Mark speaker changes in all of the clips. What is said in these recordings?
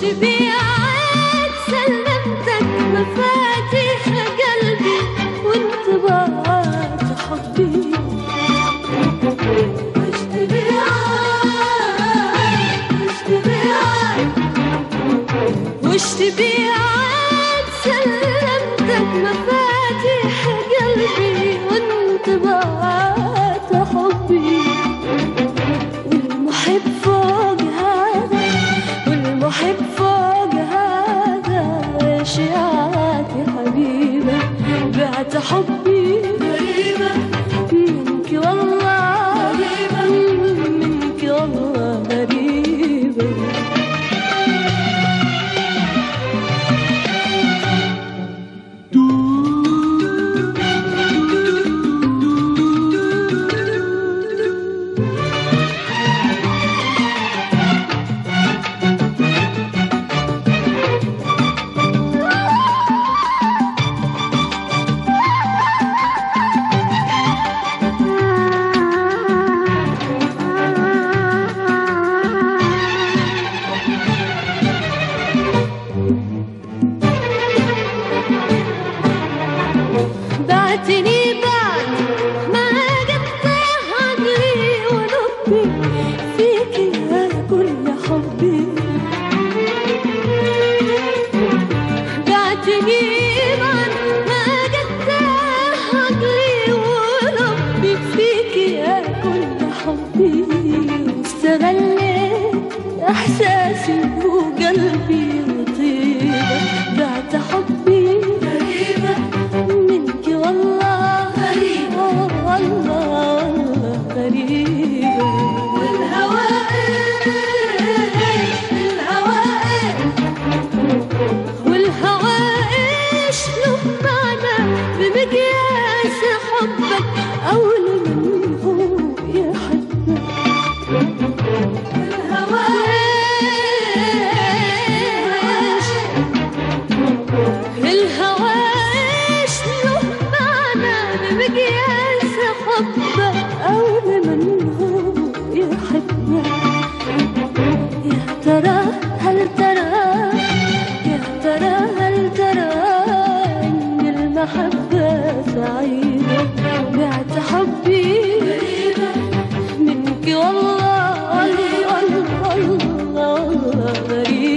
Speaker 1: تبيعت سلمتك مفاتيح قلبي وانت بعت حبي. وش تبيعت سلمتك مفاتيح قلبي وانت بعت حبي. والمحب فوق هذا والمحب فوق هذا شيعات يا حبيبة بعت حبي غريبة منك والله غريبة منك والله غريبة. بعتني بعد ما قطع عقلي ولبي فيك يا كل حبي. بعتني بعد ما قطع عقلي ولبي فيك يا كل حبي. واستغليت احساسي وقلبي وطيبة بعت حبي غريبة منك والله غريبة والله والله غريبة. والهوى والهوى ايش له معنى بمقياس حبك او لمن هو يحبك. والهوى الهوى ايش له معنى بمقياس حبك او لمن هو يحبك. يا ترى هل ترى يا ترى هل ترى ان المحبة سعيدة بعت حبي غريبة منك والله والله والله والله غريبة.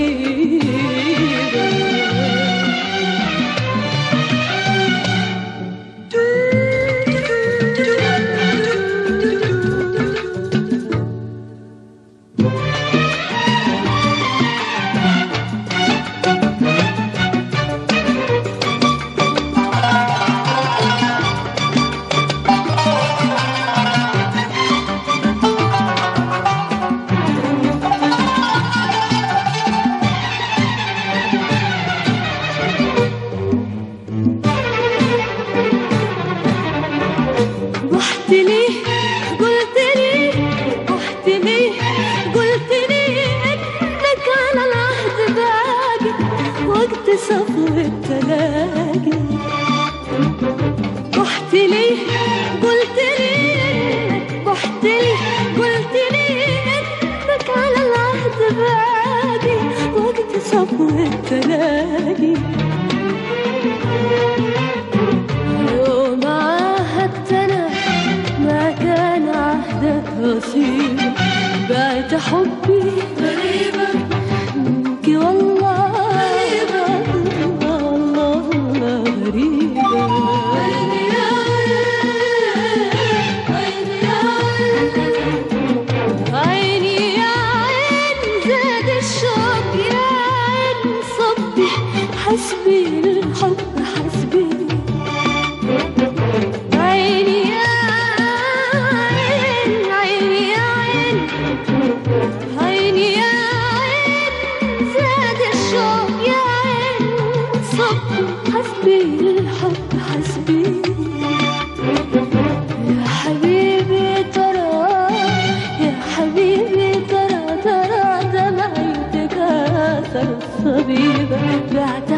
Speaker 1: رحت لي قلت لي رحت لي قلت لي انك على العهد باقي وقت صفو التلاقي. رحت لي قلت لي رحت لي قلت لي انك على العهد باقي وقت صفو التلاقي. يوم عاهدتنا ما كان عهدك رصيد بعت حبي غريبة منك والله غريبة والله والله غريبة. عيني يا عيني يا عيني يا عين زاد الشوق يا عين صبي حسبي للحب حسبي. عيني يا عين عيني يا عين عيني يا عين زاد الشوق يا عين صبي حسبي للحب حسبي. يا حبيبي ترى يا حبيبي ترى ترى دمعي تكاثر الصبيبة بعد